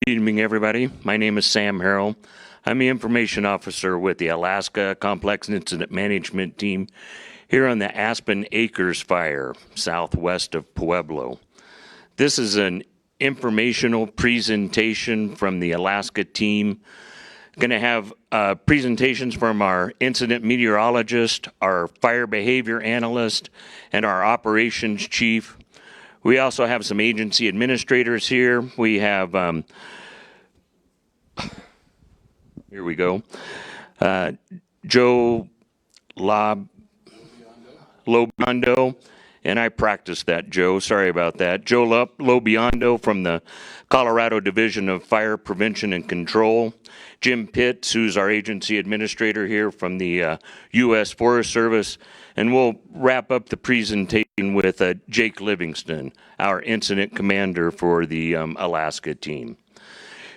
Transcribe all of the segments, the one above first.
evening, everybody. My name is Sam Harrell. I'm the Information Officer with the Alaska Complex Incident Management Team here on the Aspen Acres Fire, southwest of Pueblo. This is an informational presentation from the Alaska team. Going to have presentations from our incident meteorologist, our fire behavior analyst, and our operations chief. We also have some agency administrators here. We have, here we go, Joe Lobiondo, and I practiced that, Joe, sorry about that. Joe Lobiondo from the Colorado Division of Fire Prevention and Control. Jim Pitts, who's our agency administrator here from the U.S. Forest Service. And we'll wrap up the presentation with Jake Livingston, our incident commander for the Alaska team.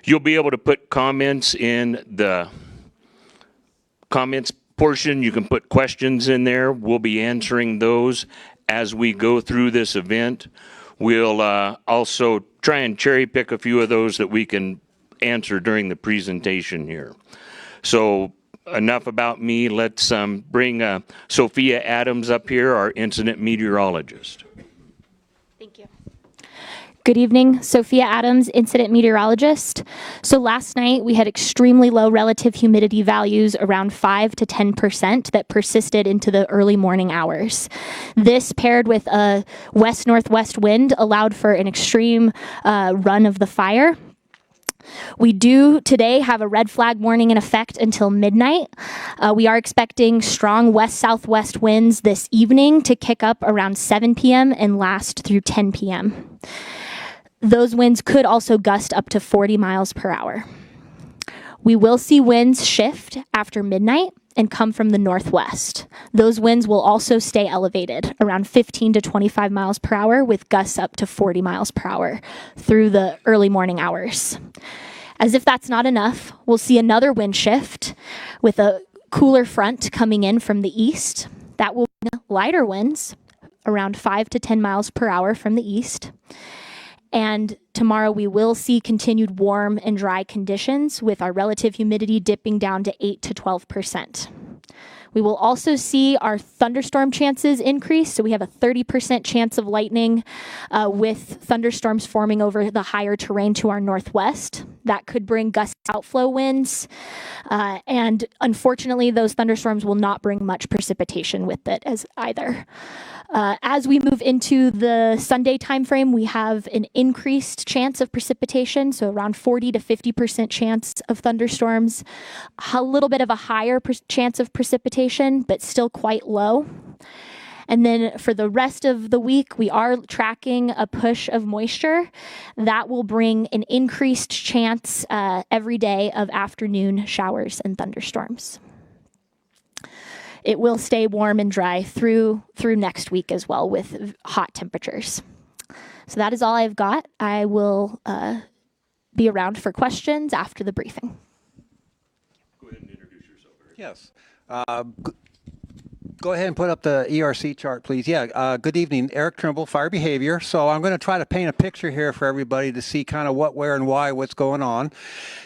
You'll be able to put comments in the comments portion. You can put questions in there. We'll be answering those as we go through this event. We'll also try and cherry pick a few of those that we can answer during the presentation here. So enough about me. Let's bring Sophia Adams up here, our incident meteorologist. Thank you. Good evening, Sophia Adams, incident meteorologist. So last night we had extremely low relative humidity values, around 5 to 10%, that persisted into the early morning hours. This paired with a west-northwest wind allowed for an extreme run of the fire. We do today have a red flag warning in effect until midnight. We are expecting strong west-southwest winds this evening to kick up around 7 p.m. and last through 10 p.m. Those winds could also gust up to 40 miles per hour. We will see winds shift after midnight and come from the northwest. Those winds will also stay elevated, around 15 to 25 miles per hour, with gusts up to 40 miles per hour through the early morning hours. As if that's not enough, we'll see another wind shift with a cooler front coming in from the east. That will bring lighter winds, around 5 to 10 miles per hour from the east. And tomorrow we will see continued warm and dry conditions with our relative humidity dipping down to 8 to 12%. We will also see our thunderstorm chances increase. So we have a 30% chance of lightning with thunderstorms forming over the higher terrain to our northwest. That could bring gust outflow winds. And unfortunately, those thunderstorms will not bring much precipitation with it as either. As we move into the Sunday timeframe, we have an increased chance of precipitation, so around 40 to 50% chance of thunderstorms, a little bit of a higher chance of precipitation, but still quite low. And then for the rest of the week, we are tracking a push of moisture that will bring an increased chance every day of afternoon showers and thunderstorms. It will stay warm and dry through next week as well with hot temperatures. So that is all I've got. I will be around for questions after the briefing. Go ahead and introduce yourself, Eric. Yes. Go ahead and put up the ERC chart, please. Yeah, good evening. Eric Trimble, Fire Behavior. So I'm going to try to paint a picture here for everybody to see kind of what, where, and why, what's going on.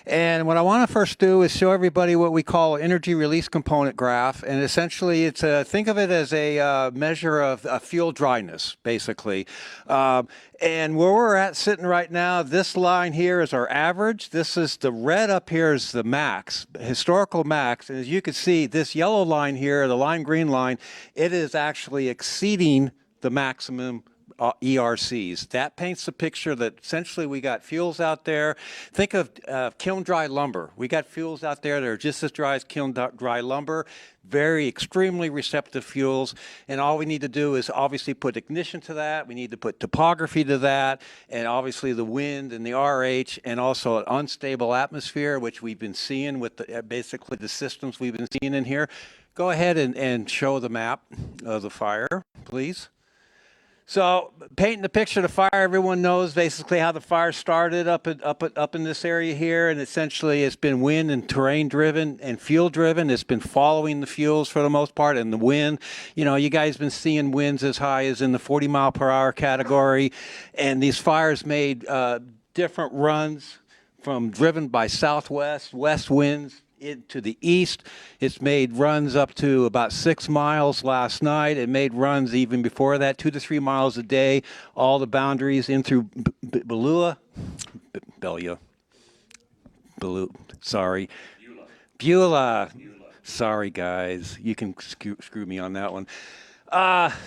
And what I want to first do is show everybody what we call energy release component graph. And essentially, it's think of it as a measure of fuel dryness, basically. And where we're at sitting right now, this line here is our average. This is the red up here is the max, historical max. And as you can see, this yellow line here, the lime green line, it is actually exceeding the maximum ERCs. That paints a picture that essentially we got fuels out there. Think of kiln dry lumber. We got fuels out there that are just as dry as kiln dry lumber. Very extremely receptive fuels, and all we need to do is obviously put ignition to that. We need to put topography to that, and obviously the wind and the RH, and also an unstable atmosphere, which we've been seeing with basically the systems we've been seeing in here. Go ahead and show the map of the fire, please. So painting the picture of the fire, everyone knows basically how the fire started up in this area here, and essentially it's been wind and terrain driven and fuel driven. It's been following the fuels for the most part, and the wind. You know, you guys been seeing winds as high as in the 40 mile per hour category, and these fires made different runs driven by southwest, west winds to the east. It's made runs up to about 6 miles last night. It made runs even before that, 2 to 3 miles a day. All the boundaries in through Beulah. Sorry, guys. You can screw me on that one.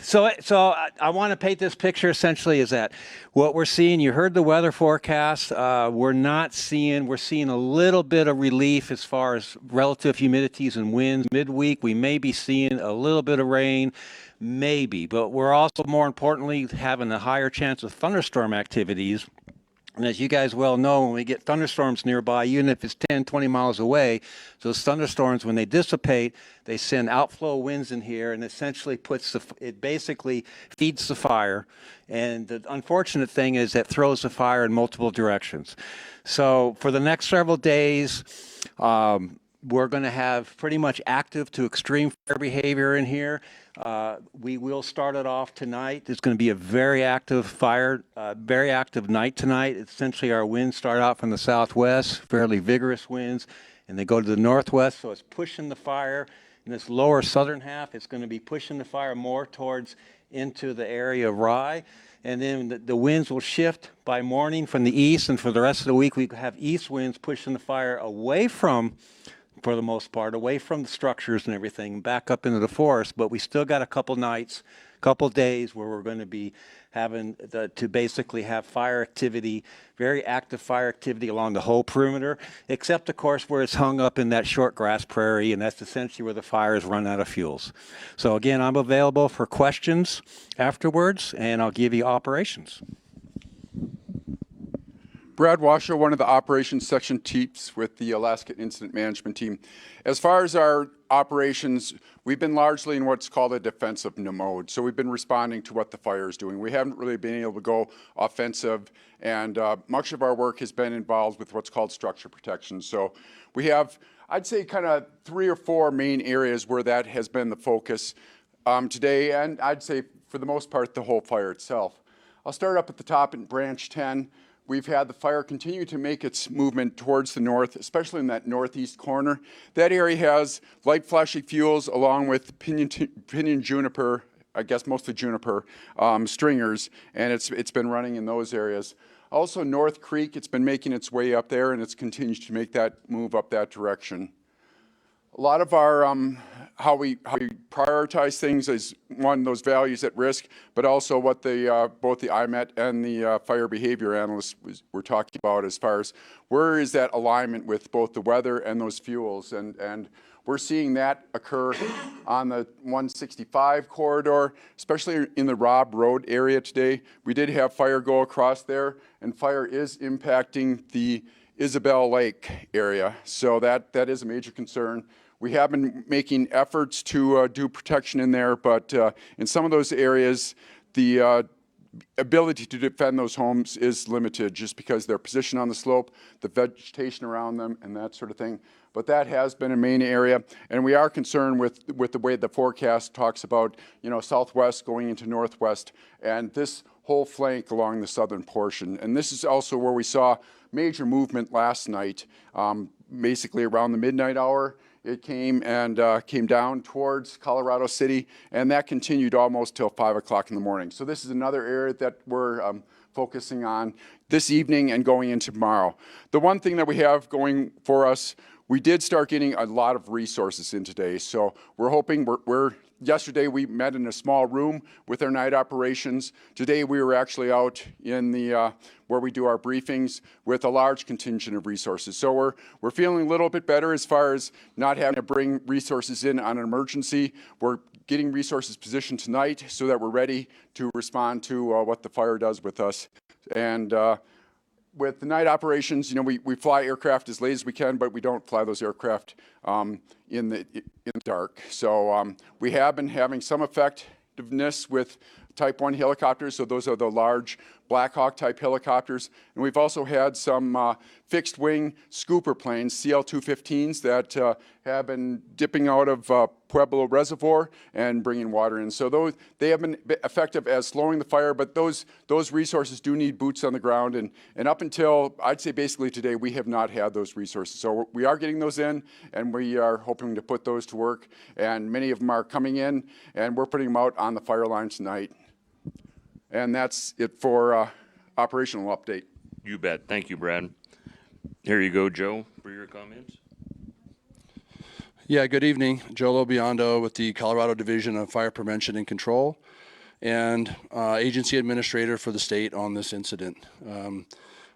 So I want to paint this picture essentially is that what we're seeing, you heard the weather forecast, we're seeing a little bit of relief as far as relative humidities and winds. Midweek, we may be seeing a little bit of rain, maybe, but we're also more importantly having a higher chance of thunderstorm activities. And as you guys well know, when we get thunderstorms nearby, even if it's 10, 20 miles away, those thunderstorms, when they dissipate, they send outflow winds in here and essentially it basically feeds the fire. And the unfortunate thing is that throws the fire in multiple directions. So for the next several days, we're going to have pretty much active to extreme fire behavior in here. We will start it off tonight. It's going to be a very active night tonight. Essentially, our winds start out from the southwest, fairly vigorous winds, and they go to the northwest, so it's pushing the fire. In this lower southern half, it's going to be pushing the fire more towards into the area of Rye. And then the winds will shift by morning from the east, and for the rest of the week, we have east winds pushing the fire away from, for the most part, away from the structures and everything, back up into the forest. But we still got a couple nights, couple days where we're going to be having to basically have fire activity, very active fire activity along the whole perimeter, except of course where it's hung up in that short grass prairie, and that's essentially where the fires run out of fuels. So again, I'm available for questions afterwards, and I'll give you operations. Brad Washoe, one of the operations section chiefs with the Alaska Incident Management Team. As far as our operations, we've been largely in what's called a defensive mode. So we've been responding to what the fire is doing. We haven't really been able to go offensive, and much of our work has been involved with what's called structure protection. So we have, I'd say, kind of 3 or 4 main areas where that has been the focus today, and I'd say for the most part the whole fire itself. I'll start up at the top in branch 10. We've had the fire continue to make its movement towards the north, especially in that northeast corner. That area has light flashy fuels along with pinyon juniper, I guess mostly juniper, stringers, and it's been running in those areas. Also North Creek, it's been making its way up there, and it's continued to make that move up that direction. A lot of our, how we prioritize things is, one, those values at risk, but also what both the IMET and the fire behavior analysts were talking about as far as where is that alignment with both the weather and those fuels. And we're seeing that occur on the 165 corridor, especially in the Robb Road area today. We did have fire go across there, and fire is impacting the Isabel Lake area. So that is a major concern. We have been making efforts to do protection in there, but in some of those areas, the ability to defend those homes is limited just because their position on the slope, the vegetation around them, and that sort of thing. But that has been a main area, and we are concerned with the way the forecast talks about, southwest going into northwest, and this whole flank along the southern portion. And this is also where we saw major movement last night, basically around the midnight hour. It came down towards Colorado City, and that continued almost till 5 o'clock in the morning. So this is another area that we're focusing on this evening and going into tomorrow. The one thing that we have going for us, we did start getting a lot of resources in today. So we're hoping yesterday we met in a small room with our night operations. Today we were actually out in the where we do our briefings with a large contingent of resources. So we're feeling a little bit better as far as not having to bring resources in on an emergency. We're getting resources positioned tonight so that we're ready to respond to what the fire does with us. And with the night operations, we fly aircraft as late as we can, but we don't fly those aircraft in the dark. So we have been having some effectiveness with Type 1 helicopters. So those are the large Black Hawk type helicopters. And we've also had some fixed wing scooper planes, CL-215s, that have been dipping out of Pueblo Reservoir and bringing water in. So they have been effective as slowing the fire, but those resources do need boots on the ground. And up until, I'd say basically today, we have not had those resources. So we are getting those in, and we are hoping to put those to work. And many of them are coming in, and we're putting them out on the fire line tonight. And that's it for operational update. You bet. Thank you, Brad. Here you go, Joe, for your comments. Yeah, good evening. Joe Lobiando with the Colorado Division of Fire Prevention and Control and agency administrator for the state on this incident.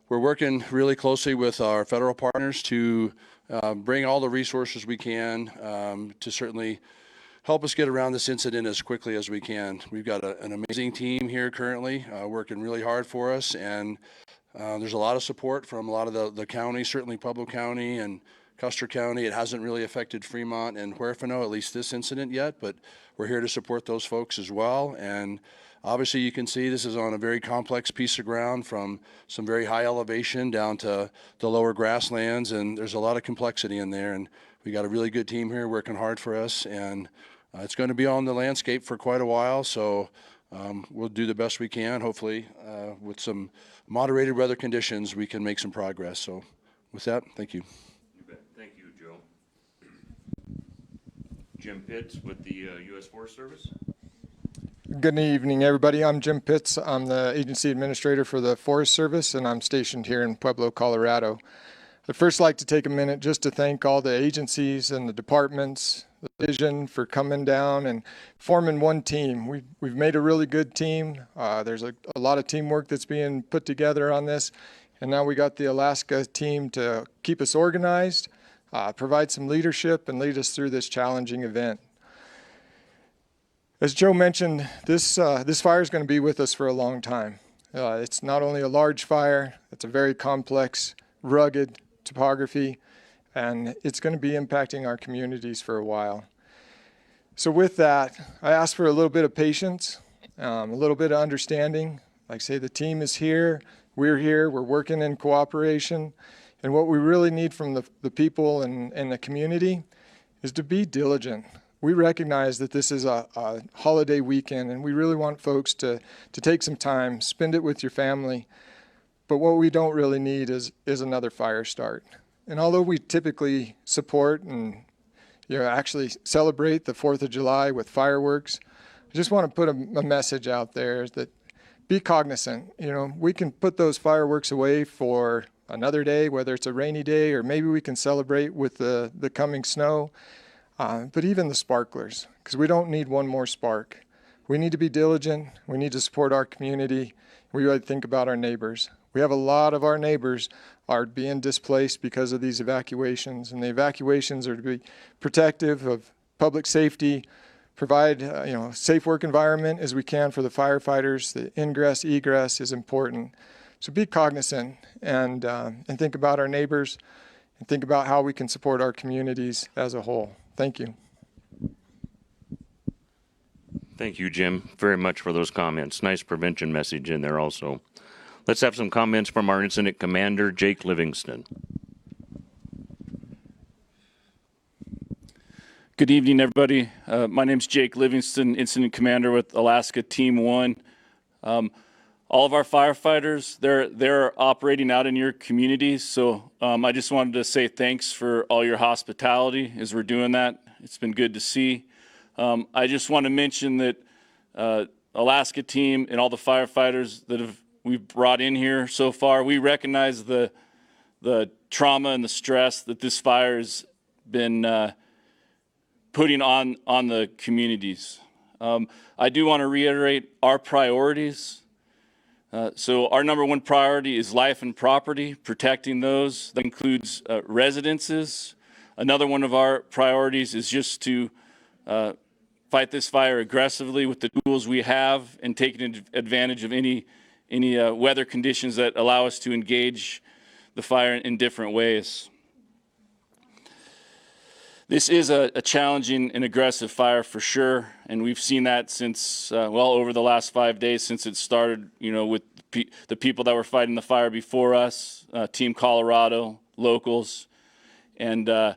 We're working really closely with our federal partners to bring all the resources we can to certainly help us get around this incident as quickly as we can. We've got an amazing team here currently working really hard for us, and there's a lot of support from a lot of the counties, certainly Pueblo County and Custer County. It hasn't really affected Fremont and Huerfano, at least this incident yet, but we're here to support those folks as well. And obviously you can see this is on a very complex piece of ground, from some very high elevation down to the lower grasslands, and there's a lot of complexity in there. And we got a really good team here working hard for us, and it's going to be on the landscape for quite a while, so we'll do the best we can. Hopefully with some moderated weather conditions we can make some progress. So with that, thank you. Thank you, Joe. Jim Pitts with the U.S. Forest Service. Good evening, everybody. I'm Jim Pitts. I'm the agency administrator for the Forest Service, and I'm stationed here in Pueblo, Colorado. I'd first like to take a minute just to thank all the agencies and the departments, the division, for coming down and forming one team. We've made a really good team. There's a lot of teamwork that's being put together on this, and now we got the Alaska team to keep us organized, provide some leadership, and lead us through this challenging event. As Joe mentioned, this fire is going to be with us for a long time. It's not only a large fire, it's a very complex, rugged topography, and it's going to be impacting our communities for a while. So with that, I ask for a little bit of patience, a little bit of understanding. Like I say, the team is here, we're working in cooperation, and what we really need from the people and the community is to be diligent. We recognize that this is a holiday weekend, and we really want folks to take some time, spend it with your family. But what we don't really need is another fire start. And although we typically support and actually celebrate the 4th of July with fireworks, I just want to put a message out there that be cognizant. We can put those fireworks away for another day, whether it's a rainy day, or maybe we can celebrate with the coming snow. But even the sparklers, because we don't need one more spark. We need to be diligent. We need to support our community. We really think about our neighbors. We have a lot of our neighbors are being displaced because of these evacuations, and the evacuations are to be protective of public safety, provide safe work environment as we can for the firefighters. The ingress, egress is important. So be cognizant and think about our neighbors and think about how we can support our communities as a whole. Thank you. Thank you, Jim, very much for those comments. Nice prevention message in there also. Let's have some comments from our incident commander, Jake Livingston. Good evening, everybody. My name's Jake Livingston, incident commander with Alaska Team 1. All of our firefighters, they're operating out in your communities, so I just wanted to say thanks for all your hospitality as we're doing that. It's been good to see. I just want to mention that Alaska Team and all the firefighters that we've brought in here so far, we recognize the trauma and the stress that this fire has been putting on the communities. I do want to reiterate our priorities. So our number one priority is life and property, protecting those. That includes residences. Another one of our priorities is just to fight this fire aggressively with the tools we have and taking advantage of any weather conditions that allow us to engage the fire in different ways. This is a challenging and aggressive fire for sure, and we've seen that since, well, over the last 5 days since it started, with the people that were fighting the fire before us, Team Colorado, locals, and I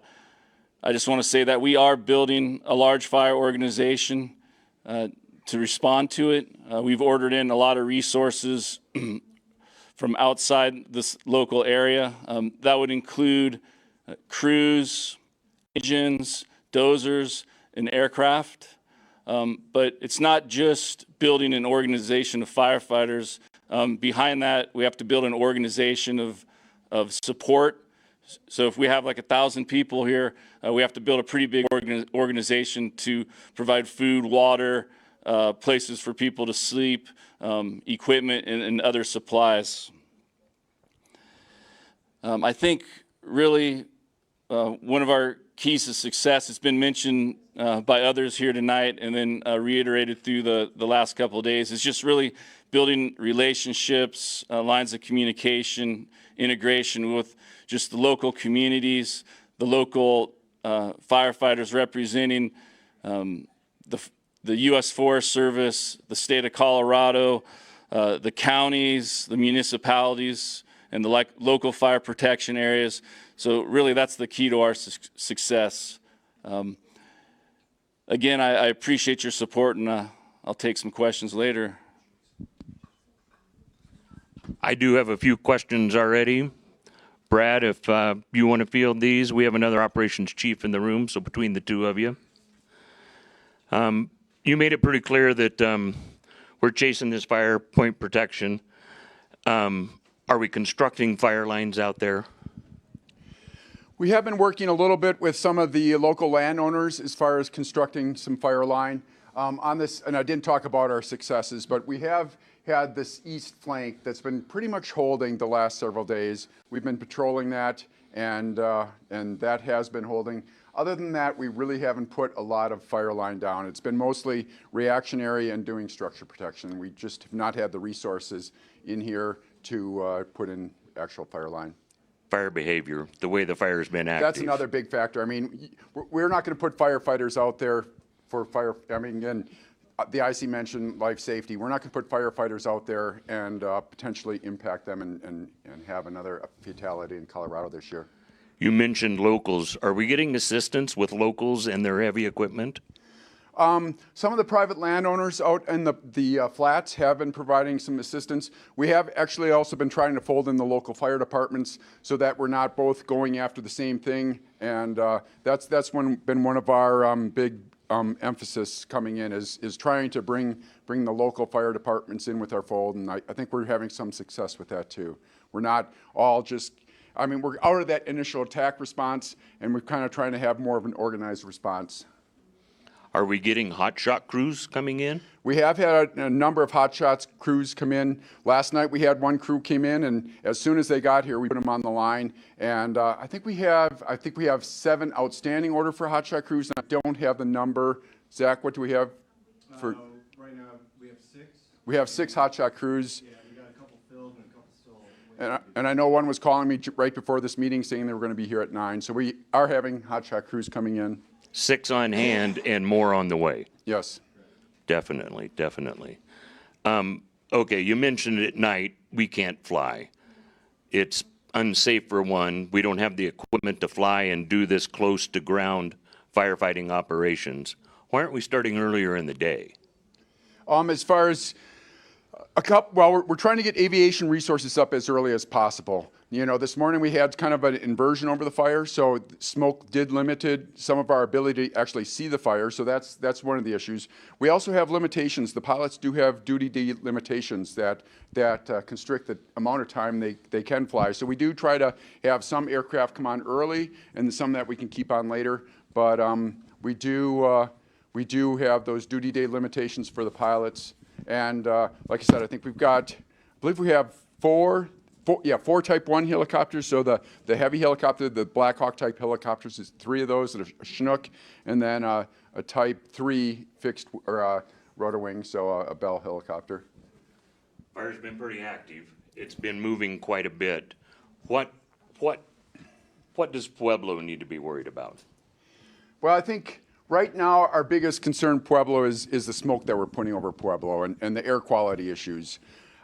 just want to say that we are building a large fire organization to respond to it. We've ordered in a lot of resources from outside this local area. That would include crews, engines, dozers, and aircraft. But it's not just building an organization of firefighters. Behind that, we have to build an organization of support. So if we have like 1,000 people here, we have to build a pretty big organization to provide food, water, places for people to sleep, equipment, and other supplies. I think really one of our keys to success has been mentioned by others here tonight and then reiterated through the last couple of days is just really building relationships, lines of communication, integration with just the local communities, the local firefighters representing the U.S. Forest Service, the state of Colorado, the counties, the municipalities, and the local fire protection areas. So really that's the key to our success. Again, I appreciate your support, and I'll take some questions later. I do have a few questions already. Brad, if you want to field these, we have another operations chief in the room, so between the two of you. You made it pretty clear that we're chasing this fire point protection. Are we constructing fire lines out there? We have been working a little bit with some of the local landowners as far as constructing some fire line on this, and I didn't talk about our successes, but we have had this east flank that's been pretty much holding the last several days. We've been patrolling that, and that has been holding. Other than that, we really haven't put a lot of fire line down. It's been mostly reactionary and doing structure protection. We just have not had the resources in here to put in actual fire line. Fire behavior, the way the fire's been active. That's another big factor. I mean, we're not going to put firefighters out there for fire. I mean, again, the IC mentioned life safety. We're not going to put firefighters out there and potentially impact them and have another fatality in Colorado this year. You mentioned locals. Are we getting assistance with locals and their heavy equipment? Some of the private landowners out in the flats have been providing some assistance. We have actually also been trying to fold in the local fire departments so that we're not both going after the same thing. And that's been one of our big emphasis coming in is trying to bring the local fire departments in with our fold. And I think we're having some success with that too. We're not all just, I mean, we're out of that initial attack response and we're kind of trying to have more of an organized response. Are we getting hotshot crews coming in? We have had a number of hotshots crews come in. Last night we had one crew came in, and as soon as they got here, we put them on the line. And I think we have 7 outstanding order for hotshot crews. And I don't have the number. Zach, what do we have? For right now we have 6. We have 6 hotshot crews. Yeah, we got a couple filled and a couple still. And I know one was calling me right before this meeting saying they were going to be here at 9. So we are having hotshot crews coming in. 6 on hand and more on the way. Yes. Definitely, definitely. Okay, you mentioned at night we can't fly. It's unsafe for one. We don't have the equipment to fly and do this close to ground firefighting operations. Why aren't we starting earlier in the day? As far as well, we're trying to get aviation resources up as early as possible. You know, this morning we had kind of an inversion over the fire, so smoke did limited some of our ability to actually see the fire, so that's one of the issues. We also have limitations. The pilots do have duty day limitations that constrict the amount of time they can fly. So we do try to have some aircraft come on early and some that we can keep on later, but we do have those duty day limitations for the pilots. And like I said, I think I believe we have four Type 1 helicopters. So the heavy helicopter, the Black Hawk type helicopters, is 3 of those, a Chinook, and then a Type 3 fixed rotor wing, so a Bell helicopter. Fire's been pretty active. It's been moving quite a bit. What does Pueblo need to be worried about? Well, I think right now our biggest concern, Pueblo, is the smoke that we're putting over Pueblo and the air quality issues.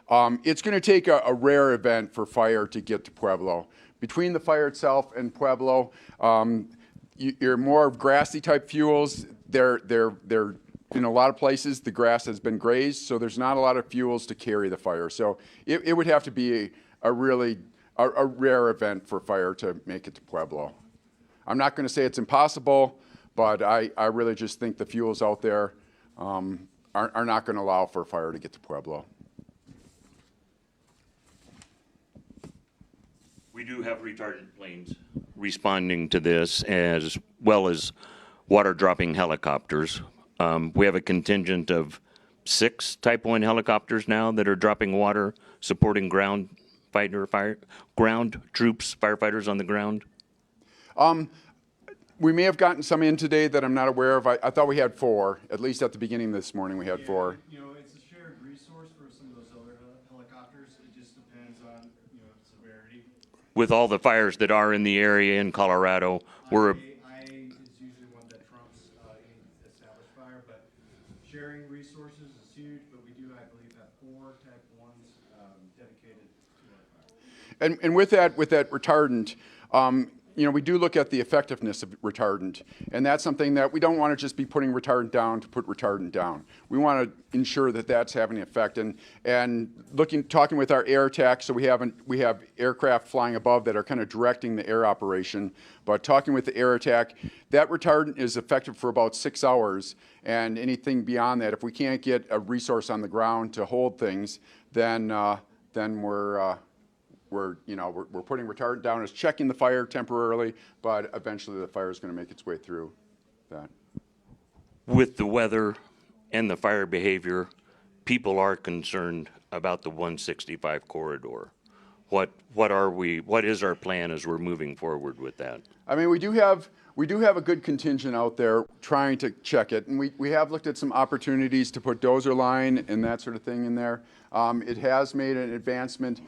It's going to take a rare event for fire to get to Pueblo. Between the fire itself and Pueblo, you're more grassy type fuels. They're in a lot of places the grass has been grazed, so there's not a lot of fuels to carry the fire. So it would have to be a really rare event for fire to make it to Pueblo. I'm not going to say it's impossible, but I really just think the fuels out there are not going to allow for fire to get to Pueblo. We do have retardant planes responding to this, as well as water dropping helicopters. We have a contingent of 6 Type 1 helicopters now that are dropping water, supporting ground troops, firefighters on the ground. We may have gotten some in today that I'm not aware of. I thought we had 4, at least at the beginning this morning we had 4. You know, it's a shared resource for some of those other helicopters. It just depends on, you know, severity. With all the fires that are in the area in Colorado, we're IA is usually one that trumps any established fire, but sharing resources is huge. But we do, I believe, have 4 Type 1s dedicated to our fire. And with that retardant, you know, we do look at the effectiveness of retardant, and that's something that we don't want to just be putting retardant down to put retardant down. We want to ensure that that's having an effect, and talking with our air tech. So we have aircraft flying above that are kind of directing the air operation. But talking with the air tech, that retardant is effective for about 6 hours, and anything beyond that, if we can't get a resource on the ground to hold things, then we're putting retardant down as checking the fire temporarily, but eventually the fire is going to make its way through that. with the weather and the fire behavior, people are concerned about the 165 corridor. What is our plan as we're moving forward with that? I mean, we do have a good contingent out there trying to check it, and we have looked at some opportunities to put dozer line and that sort of thing in there. It has made an advancement.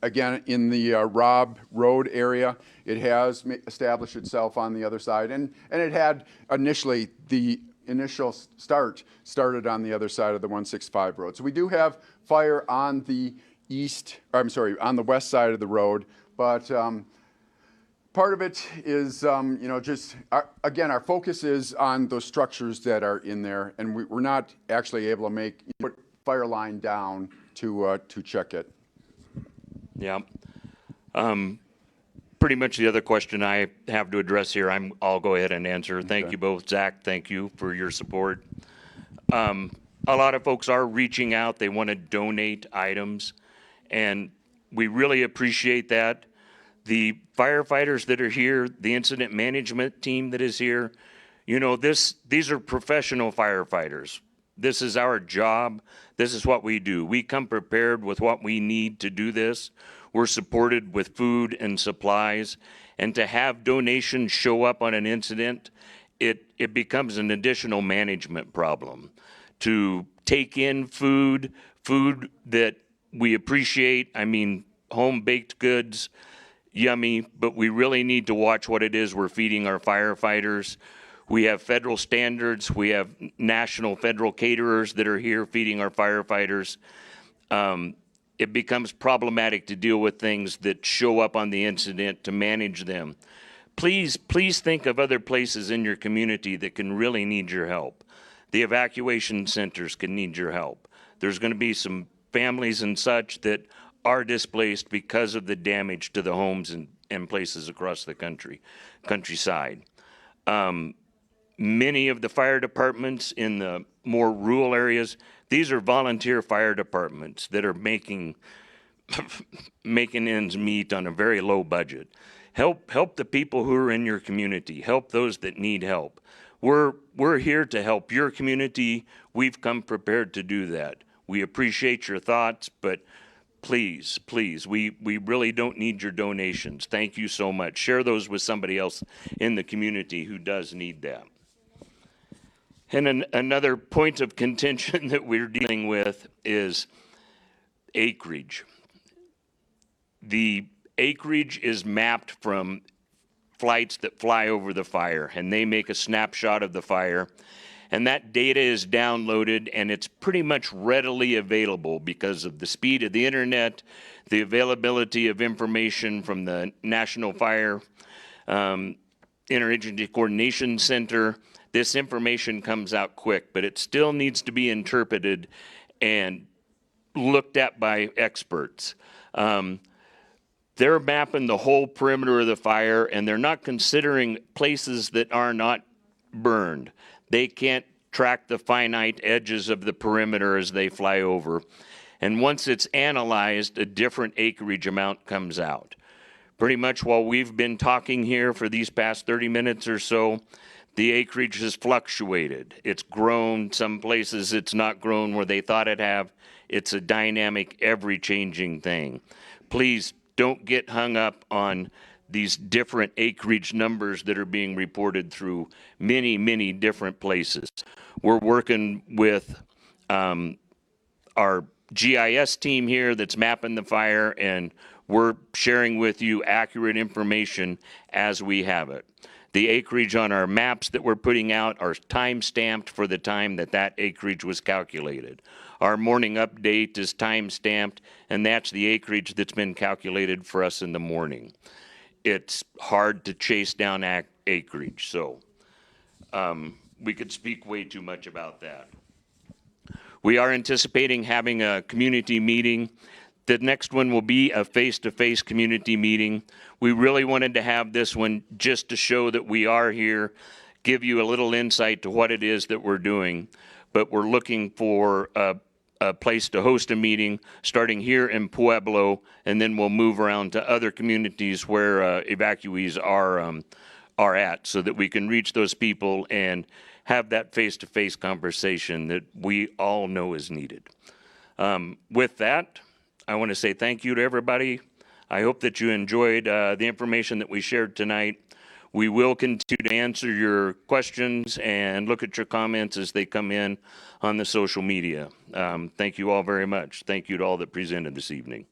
Again, in the Robb Road area, it has established itself on the other side, and it had initially the initial started on the other side of the 165 road. So we do have fire on the on the west side of the road, but part of it is, just again, our focus is on those structures that are in there, and we're not actually able to put fire line down to check it. Yeah. Pretty much the other question I have to address here, I'll go ahead and answer. Thank you both. Zach, thank you for your support. A lot of folks are reaching out. They want to donate items, and we really appreciate that. The firefighters that are here, the incident management team that is here, these are professional firefighters. This is our job. This is what we do. We come prepared with what we need to do this. We're supported with food and supplies. And to have donations show up on an incident, it becomes an additional management problem. To take in food that we appreciate, home-baked goods, yummy, but we really need to watch what it is we're feeding our firefighters. We have federal standards. We have national federal caterers that are here feeding our firefighters. It becomes problematic to deal with things that show up on the incident, to manage them. Please think of other places in your community that can really need your help. The evacuation centers can need your help. There's going to be some families and such that are displaced because of the damage to the homes and places across the countryside. Many of the fire departments in the more rural areas, these are volunteer fire departments that are making ends meet on a very low budget. Help the people who are in your community. Help those that need help. We're here to help your community. We've come prepared to do that. We appreciate your thoughts, but please, we really don't need your donations. Thank you so much. Share those with somebody else in the community who does need that. And another point of contention that we're dealing with is acreage. The acreage is mapped from flights that fly over the fire, and they make a snapshot of the fire. And that data is downloaded, and it's pretty much readily available because of the speed of the internet, the availability of information from the National Fire Interagency Coordination Center. This information comes out quick, but it still needs to be interpreted and looked at by experts. They're mapping the whole perimeter of the fire, and they're not considering places that are not burned. They can't track the finite edges of the perimeter as they fly over. And once it's analyzed, a different acreage amount comes out. Pretty much while we've been talking here for these past 30 minutes or so, the acreage has fluctuated. It's grown. Some places it's not grown where they thought it'd have. It's a dynamic, ever-changing thing. Please don't get hung up on these different acreage numbers that are being reported through many, many different places. We're working with our GIS team here that's mapping the fire, and we're sharing with you accurate information as we have it. The acreage on our maps that we're putting out are time-stamped for the time that that acreage was calculated. Our morning update is time-stamped, and that's the acreage that's been calculated for us in the morning. It's hard to chase down acreage, so we could speak way too much about that. We are anticipating having a community meeting. The next one will be a face-to-face community meeting. We really wanted to have this one just to show that we are here, give you a little insight to what it is that we're doing. But we're looking for a place to host a meeting starting here in Pueblo, and then we'll move around to other communities where evacuees are at, so that we can reach those people and have that face-to-face conversation that we all know is needed. With that, I want to say thank you to everybody. I hope that you enjoyed the information that we shared tonight. We will continue to answer your questions and look at your comments as they come in on the social media. Thank you all very much. Thank you to all that presented this evening.